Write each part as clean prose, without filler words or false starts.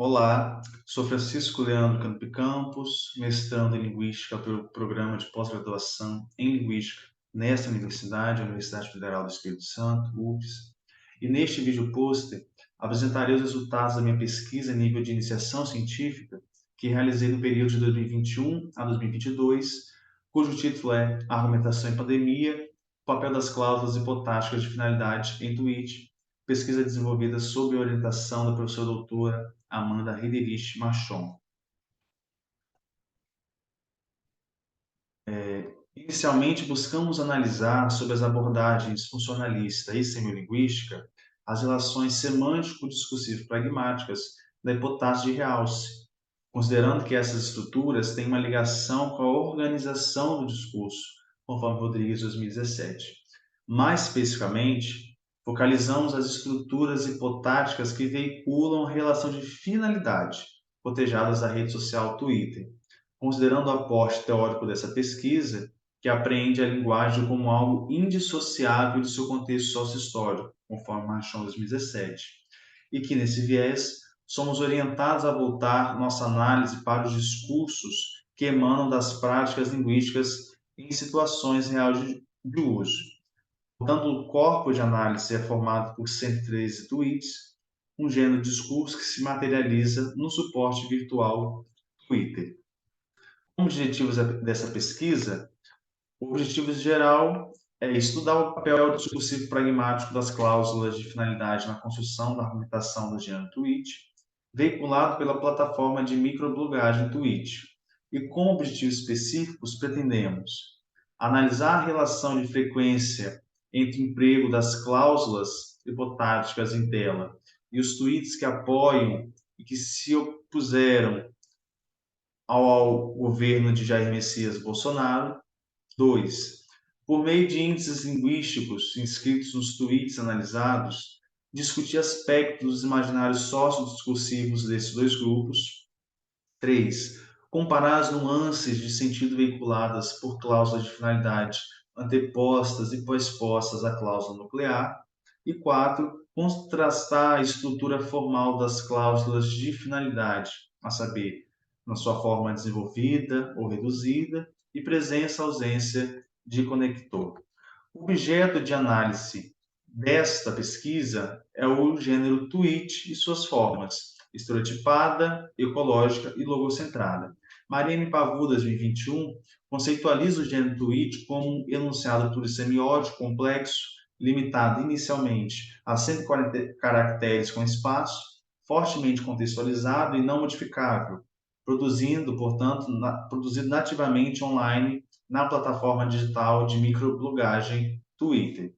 Olá, sou Francisco Leandro Campo Campos, mestrando em Linguística pelo Programa de Pós-Graduação em Linguística nesta universidade, a Universidade Federal do Espírito Santo, UFES. E neste vídeo pôster apresentarei os resultados da minha pesquisa em nível de iniciação científica que realizei no período de 2021 a 2022, cujo título é Argumentação em Pandemia, o papel das cláusulas hipotáticas de finalidade em tweet, pesquisa desenvolvida sob a orientação da professora doutora Amanda Riderich Machon. Inicialmente, buscamos analisar, sob as abordagens funcionalista e semiolinguística, as relações semântico-discursivo-pragmáticas da hipótese de realce, considerando que essas estruturas têm uma ligação com a organização do discurso, conforme Rodrigues 2017. Mais especificamente, focalizamos as estruturas hipotáticas que veiculam a relação de finalidade, cotejadas da rede social Twitter, considerando o aporte teórico dessa pesquisa, que apreende a linguagem como algo indissociável de seu contexto sócio-histórico, conforme Marchand 2017, e que, nesse viés, somos orientados a voltar nossa análise para os discursos que emanam das práticas linguísticas em situações reais de uso. Portanto, o corpo de análise é formado por 113 tweets, um gênero de discurso que se materializa no suporte virtual Twitter. Como objetivos dessa pesquisa, o objetivo geral é estudar o papel discursivo pragmático das cláusulas de finalidade na construção da argumentação do gênero tweet, veiculado pela plataforma de microblogagem Twitch. E com objetivos específicos, pretendemos analisar a relação de frequência entre o emprego das cláusulas hipotáticas em tela e os tweets que apoiam e que se opuseram ao governo de Jair Messias Bolsonaro. 2. Por meio de índices linguísticos inscritos nos tweets analisados, discutir aspectos dos imaginários sociodiscursivos desses dois grupos. 3. Comparar as nuances de sentido veiculadas por cláusulas de finalidade antepostas e pós-postas à cláusula nuclear. E 4. Contrastar a estrutura formal das cláusulas de finalidade, a saber, na sua forma desenvolvida ou reduzida, e presença-ausência de conector. O objeto de análise desta pesquisa é o gênero tweet e suas formas, estereotipada, ecológica e logocentrada. Mariane Pavud, 2021, conceitualiza o gênero tweet como um enunciado plurissemiótico complexo, limitado inicialmente a 140 caracteres com espaço, fortemente contextualizado e não modificável, produzido nativamente online na plataforma digital de microblogagem Twitter.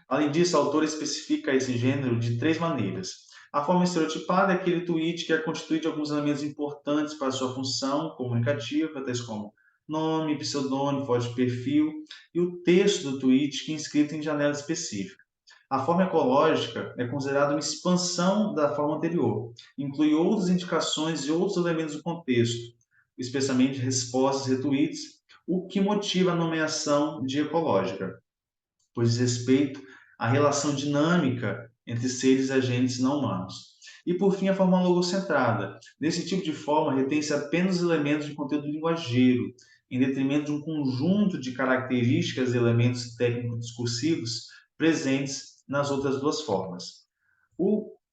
Além disso, a autora especifica esse gênero de 3 maneiras. A forma estereotipada é aquele tweet que é constituído de alguns elementos importantes para sua função comunicativa, tais como nome, pseudônimo, foto de perfil, e o texto do tweet que é inscrito em janela específica. A forma ecológica é considerada uma expansão da forma anterior, inclui outras indicações e outros elementos do contexto, especialmente respostas e retweets, o que motiva a nomeação de ecológica, pois diz respeito à relação dinâmica entre seres e agentes não humanos. E, por fim, a forma logocentrada. Nesse tipo de forma, retém-se apenas os elementos de conteúdo linguageiro, em detrimento de um conjunto de características e elementos técnico-discursivos presentes nas outras duas formas.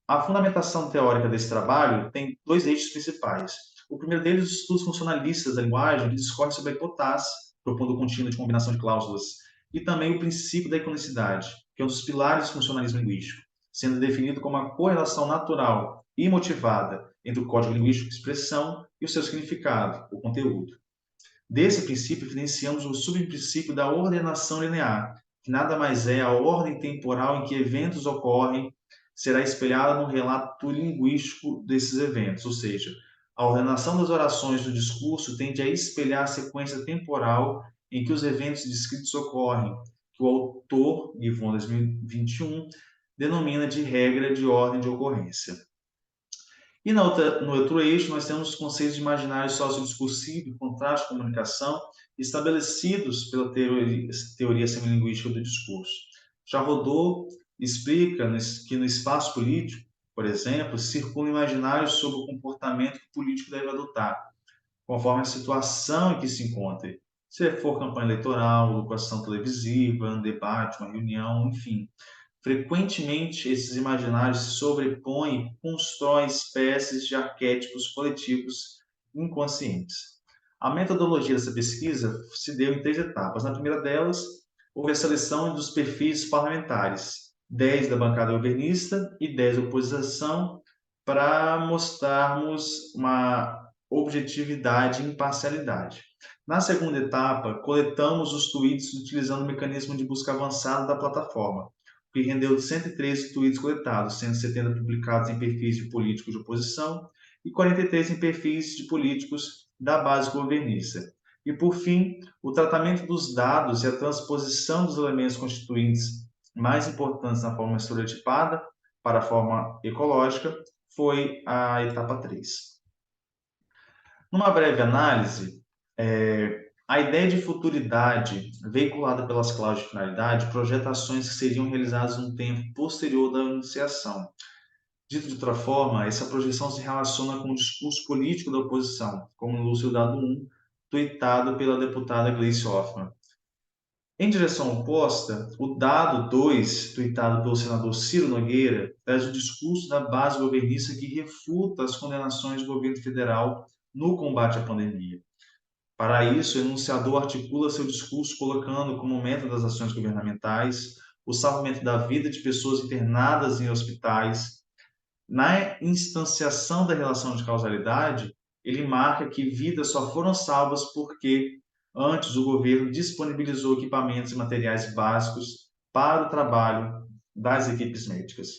A fundamentação teórica desse trabalho tem 2 eixos principais. O primeiro deles, os estudos funcionalistas da linguagem, que discorrem sobre a hipotase, propondo o contínuo de combinação de cláusulas, e também o princípio da iconicidade, que é um dos pilares do funcionalismo linguístico, sendo definido como a correlação natural e motivada entre o código linguístico de expressão e o seu significado, o conteúdo. Desse princípio, evidenciamos o subprincípio da ordenação linear, que nada mais é a ordem temporal em que eventos ocorrem será espelhada no relato linguístico desses eventos, ou seja, a ordenação das orações do discurso tende a espelhar a sequência temporal em que os eventos descritos ocorrem, que o autor, Yvon 2021, denomina de regra de ordem de ocorrência. E no outro eixo, nós temos os conceitos de imaginário sociodiscursivo e contraste de comunicação estabelecidos pela teoria semilinguística do discurso. Já Rodot explica que no espaço político, por exemplo, circulam imaginários sobre o comportamento que o político deve adotar, conforme a situação em que se encontre. Se for campanha eleitoral, locução televisiva, um debate, uma reunião, enfim. Frequentemente, esses imaginários se sobrepõem e constroem espécies de arquétipos coletivos inconscientes. A metodologia dessa pesquisa se deu em 3 etapas. Na primeira delas, houve a seleção dos perfis parlamentares, 10 da bancada governista e 10 da oposição, para mostrarmos uma objetividade e imparcialidade. Na segunda etapa, coletamos os tweets utilizando o mecanismo de busca avançado da plataforma, que rendeu 113 tweets coletados, sendo 70 publicados em perfis de políticos de oposição e 43 em perfis de políticos da base governista. E, por fim, o tratamento dos dados e a transposição dos elementos constituintes mais importantes na forma estereotipada para a forma ecológica foi a etapa 3. Numa breve análise, a ideia de futuridade veiculada pelas cláusulas de finalidade projeta ações que seriam realizadas num tempo posterior da anunciação. Dito de outra forma, essa projeção se relaciona com o discurso político da oposição, como no dado 1, tuitado pela deputada Gleice Hoffmann. Em direção oposta, o dado 2, tuitado pelo senador Ciro Nogueira, traz o discurso da base governista que refuta as condenações do governo federal no combate à pandemia. Para isso, o enunciador articula seu discurso colocando como meta das ações governamentais o salvamento da vida de pessoas internadas em hospitais. Na instanciação da relação de causalidade, ele marca que vidas só foram salvas porque antes o governo disponibilizou equipamentos e materiais básicos para o trabalho das equipes médicas.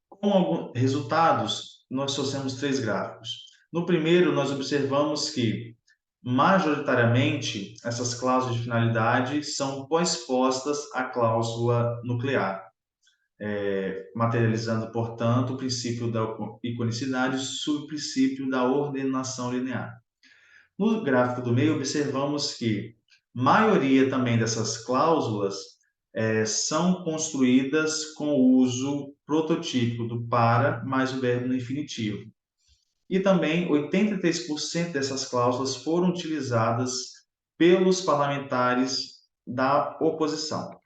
Com alguns resultados, nós trouxemos 3 gráficos. No primeiro, nós observamos que majoritariamente, essas cláusulas de finalidade são pós-postas à cláusula nuclear, materializando, portanto, o princípio da iconicidade sob o princípio da ordenação linear. No gráfico do meio, observamos que maioria também dessas cláusulas são construídas com o uso prototípico do para mais o verbo no infinitivo. E também 83% dessas cláusulas foram utilizadas pelos parlamentares da oposição.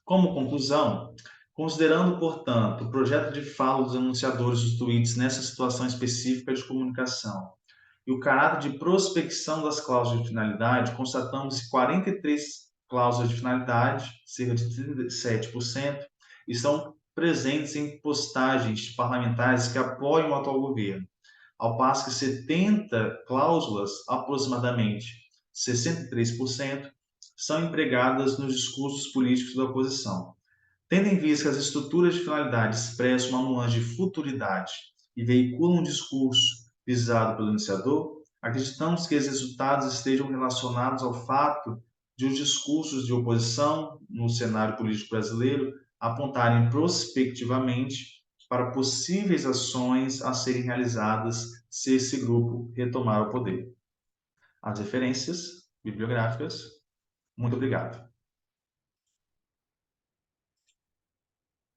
Como conclusão, considerando, portanto, o projeto de fala dos anunciadores dos tweets nessa situação específica de comunicação e o caráter de prospecção das cláusulas de finalidade, constatamos que 43 cláusulas de finalidade, cerca de 37%, estão presentes em postagens parlamentares que apoiam o atual governo, ao passo que 70 cláusulas, aproximadamente 63%, são empregadas nos discursos políticos da oposição. Tendo em vista que as estruturas de finalidade expressam uma nuance de futuridade e veiculam um discurso visado pelo iniciador, acreditamos que esses resultados estejam relacionados ao fato de os discursos de oposição no cenário político brasileiro apontarem prospectivamente para possíveis ações a serem realizadas se esse grupo retomar o poder. As referências bibliográficas. Muito obrigado.